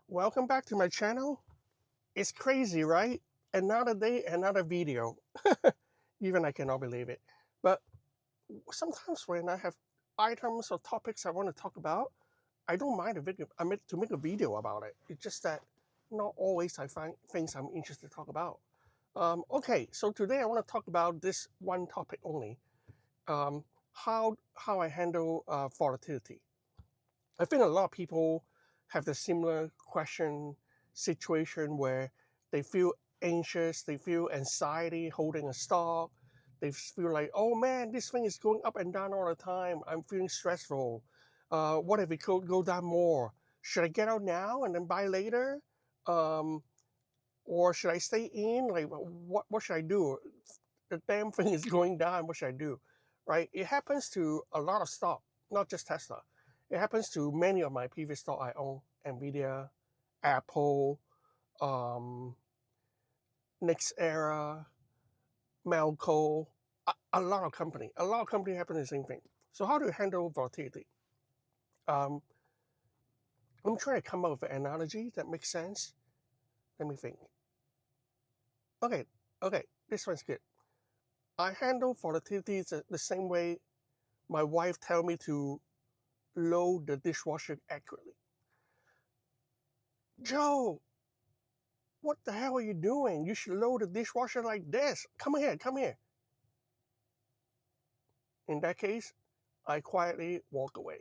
Welcome back to my channel. It's crazy, right? Another day, another video. Even I cannot believe it. But sometimes when I have items or topics I want to talk about, I don't mind a video. I mean, to make a video about it. It's just that not always I find things I'm interested to talk about. Okay, so today I want to talk about this one topic only. Um, how I handle volatility. I think a lot of people have the similar question situation where they feel anxious, they feel anxiety holding a stock, they feel like, oh man, this thing is going up and down all the time. I'm feeling stressful. What if it could go down more? Should I get out now and then buy later? Um, or should I stay in? Like, what should I do? The damn thing is going down. What should I do? Right? It happens to a lot of stock, not just Tesla. It happens to many of my previous stock I own: Nvidia, Apple, um, Nexera, Melco, a lot of company. A lot of company happen the same thing. So how do you handle volatility? Um, I'm trying to come up with an analogy that makes sense. Let me think. Okay, okay, this one's good. I handle volatility the same way my wife tell me to load the dishwasher accurately. Joe, what the hell are you doing? You should load the dishwasher like this. Come here, come here. In that case, I quietly walk away.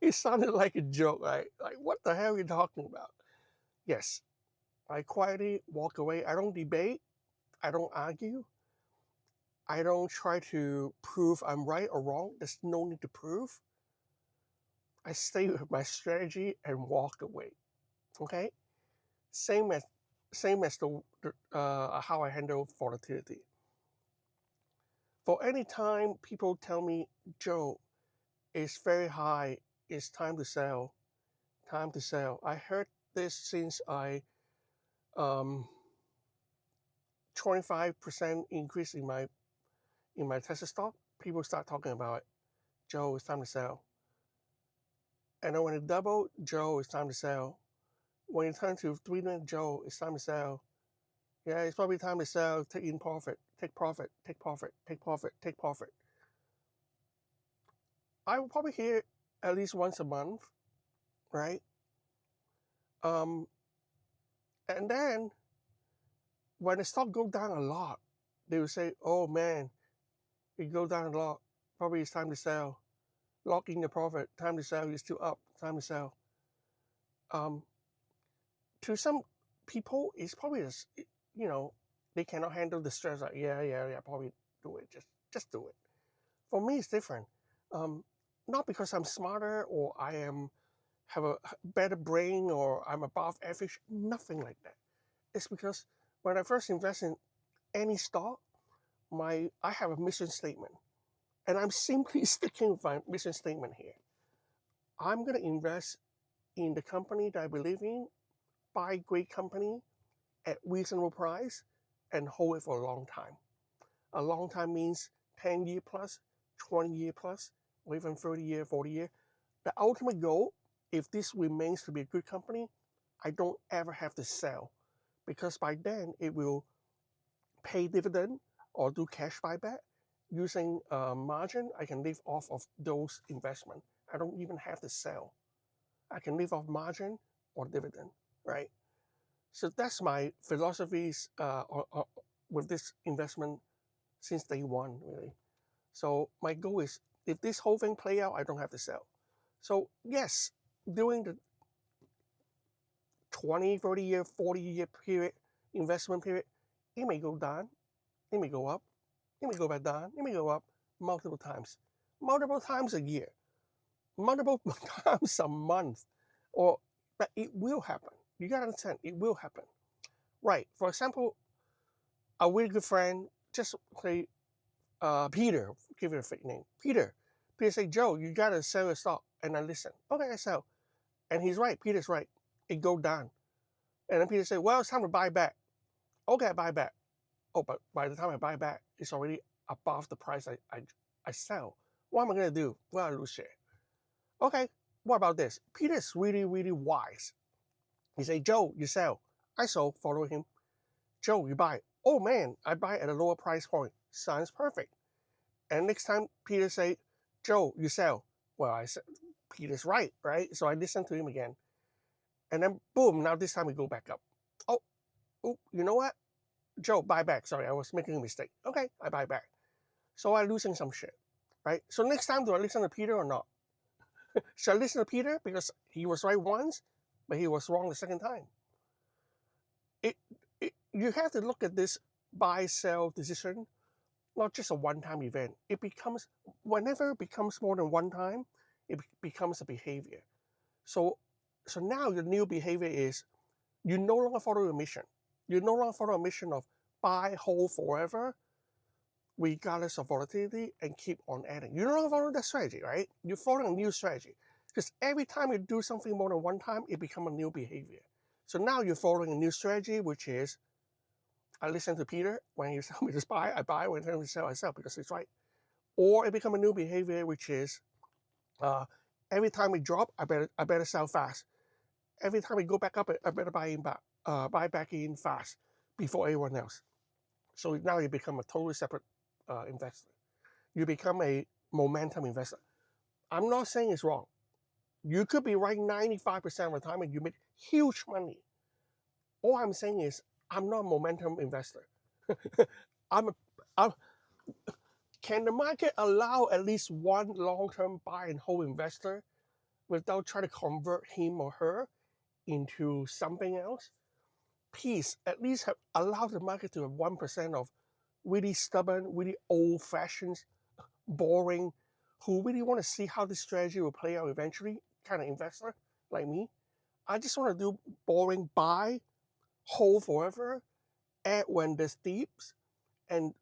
It sounded like a joke, right? Like, what the hell are you talking about? Yes, I quietly walk away. I don't debate. I don't argue. I don't try to prove I'm right or wrong. There's no need to prove. I stay with my strategy and walk away. Okay? Same as the how I handle volatility. For any time people tell me, Joe, it's very high, it's time to sell, time to sell. I heard this since I 25% increase in my Tesla stock. People start talking about it. Joe, it's time to sell. And then when it doubled, Joe, it's time to sell. When it turned to 3 minutes, Joe, it's time to sell. Yeah, it's probably time to sell, take in profit, take profit, take profit, take profit, take profit. I will probably hear it at least once a month, right? Um, and then when the stock go down a lot, they will say, "Oh man, it go down a lot. Probably it's time to sell. Lock in the profit. Time to sell. You're still up. Time to sell." Um, to some people, it's probably you know they cannot handle the stress. Like, yeah, probably do it. Just do it. For me, it's different. Um, not because I'm smarter or I am have a better brain or I'm above average. Nothing like that. It's because when I first invest in any stock, I have a mission statement, and I'm simply sticking with my mission statement here. I'm gonna invest in the company that I believe in, buy great company at reasonable price, and hold it for a long time. A long time means 10-year plus, 20-year plus, or even 30-year, 40-year. The ultimate goal, if this remains to be a good company, I don't ever have to sell, because by then it will pay dividend or do cash buyback using margin. I can live off of those investment. I don't even have to sell. I can live off margin or dividend, right? So that's my philosophies with this investment since day one, really. So my goal is, if this whole thing play out, I don't have to sell. So yes, during the 20, 30-year, 40-year period, investment period, it may go down, it may go up, it may go back down, it may go up multiple times a year, multiple times a month, but it will happen. You gotta understand, it will happen. Right. For example, a really good friend, just say Peter, give it a fake name. Peter say, Joe, you gotta sell your stock. And I listen. Okay, I sell. And he's right. Peter's right. It go down. And then Peter said, well, it's time to buy back. Okay, I buy back. Oh, but by the time I buy back, it's already above the price I sell. What am I gonna do? Well, I lose share. Okay, what about this? Peter is really, really wise. He say, Joe, you sell. I sold, follow him. Joe, you buy. Oh man, I buy at a lower price point. Sounds perfect. And next time Peter say, Joe, you sell. Well, I said, Peter's right, right? So I listen to him again. And then boom, now this time we go back up. Oh, you know what? Joe, buy back. Sorry, I was making a mistake. Okay, I buy back. So I'm losing some shit, right? So next time, do I listen to Peter or not? Should I listen to Peter because he was right once, but he was wrong the second time? It, you have to look at this buy-sell decision, not just a one-time event. It becomes, whenever it becomes more than one time, it becomes a behavior. So now your new behavior is you no longer follow your mission. You no longer follow a mission of buy, hold forever, regardless of volatility, and keep on adding. You no longer follow that strategy, right? You're following a new strategy. Because every time you do something more than one time, it becomes a new behavior. So now you're following a new strategy, which is I listen to Peter. When he tells me to buy, I buy. When he tells me to sell, I sell because it's right. Or it becomes a new behavior, which is every time we drop, I better sell fast. Every time we go back up, I better buy back in fast before everyone else. So now you become a totally separate investor. You become a momentum investor. I'm not saying it's wrong. You could be right 95% of the time and you make huge money. All I'm saying is I'm not a momentum investor. I'm can the market allow at least one long-term buy and hold investor without trying to convert him or her into something else? Please, at least allow the market to have 1% of really stubborn, really old-fashioned, boring, who really want to see how this strategy will play out eventually, kind of investor like me. I just want to do boring buy, hold forever, add when there's dips, and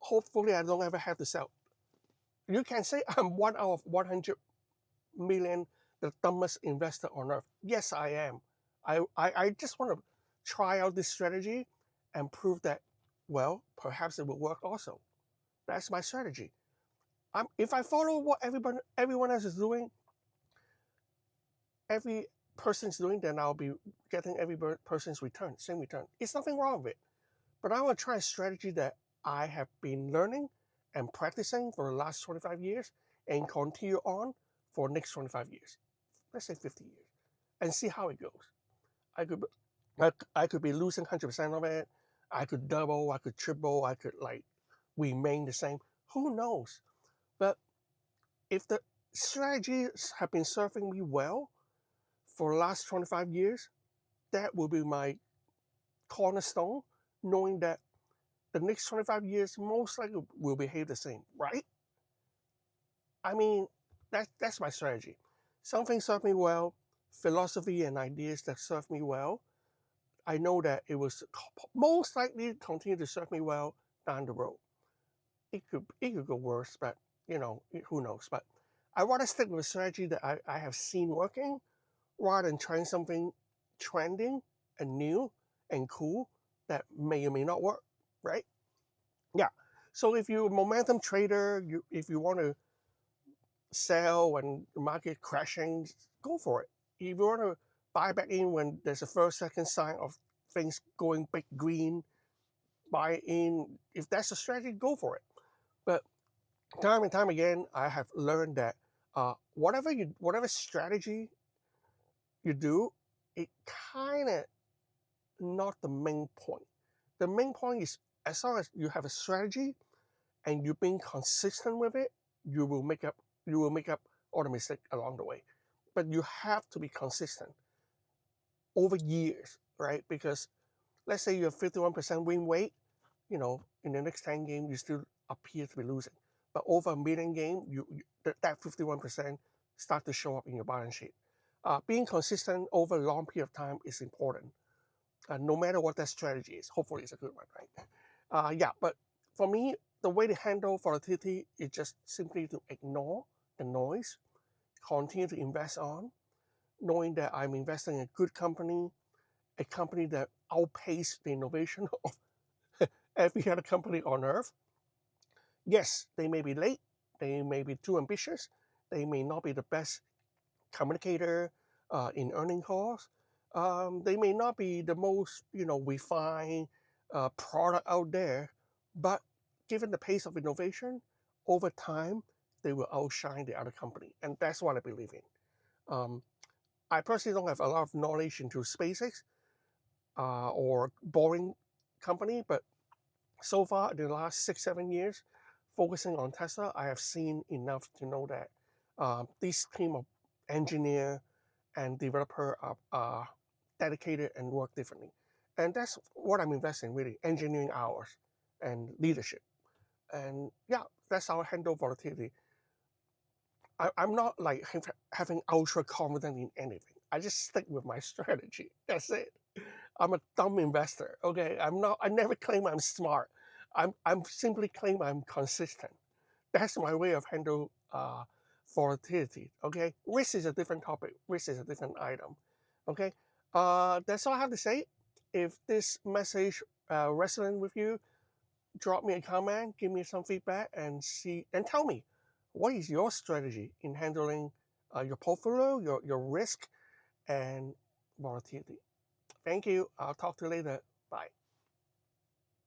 hopefully I don't ever have to sell. You can say I'm one out of 100 million, the dumbest investor on earth. Yes, I am. I just want to try out this strategy and prove that, well, perhaps it will work also. That's my strategy. If I follow what everyone else is doing, every person's doing, then I'll be getting every person's return, same return. It's nothing wrong with it. But I want to try a strategy that I have been learning and practicing for the last 25 years and continue on for the next 25 years. Let's say 50 years. And see how it goes. I could be losing 100% of it. I could double, I could triple, I could remain the same. Who knows? But if the strategies have been serving me well for the last 25 years, that will be my cornerstone, knowing that the next 25 years most likely will behave the same, right? I mean, that's my strategy. Something served me well, philosophy and ideas that serve me well. I know that it was most likely continue to serve me well down the road. It could go worse, but who knows? But I rather stick with a strategy that I have seen working rather than trying something trending and new and cool that may or may not work, right? Yeah. So if you're a momentum trader, if you want to sell when the market crashing, go for it. If you want to buy back in when there's a first, second sign of things going big green, buy in. If that's a strategy, go for it. But time and time again, I have learned that whatever strategy you do, it kind of not the main point. The main point is as long as you have a strategy and you're being consistent with it, you will make up all the mistakes along the way. But you have to be consistent over years, right? Because let's say you have 51% win rate, in the next 10 games you still appear to be losing. But over a million game, that 51% start to show up in your balance sheet. Being consistent over a long period of time is important. No matter what that strategy is, hopefully it's a good one, right? Yeah, but for me, the way to handle volatility is just simply to ignore the noise, continue to invest on, knowing that I'm investing in a good company, a company that outpaced the innovation of every other company on earth. Yes, they may be late, they may be too ambitious, they may not be the best communicator in earning calls. They may not be the most refined product out there, but given the pace of innovation, over time they will outshine the other company, and that's what I believe in. Um, I personally don't have a lot of knowledge into SpaceX or Boring Company, but so far in the last 6-7 years, focusing on Tesla, I have seen enough to know that this team of engineer and developer are dedicated and work differently. And that's what I'm investing really, engineering hours and leadership. And yeah, that's how I handle volatility. I'm not like having ultra confidence in anything. I just stick with my strategy. That's it. I'm a dumb investor. Okay, I'm not. I never claim I'm smart. I'm simply claim I'm consistent. That's my way of handle volatility. Okay, risk is a different topic. Risk is a different item. Okay, that's all I have to say. If this message resonates with you, drop me a comment, give me some feedback, and tell me what is your strategy in handling your portfolio, your risk, and volatility. Thank you. I'll talk to you later. Bye.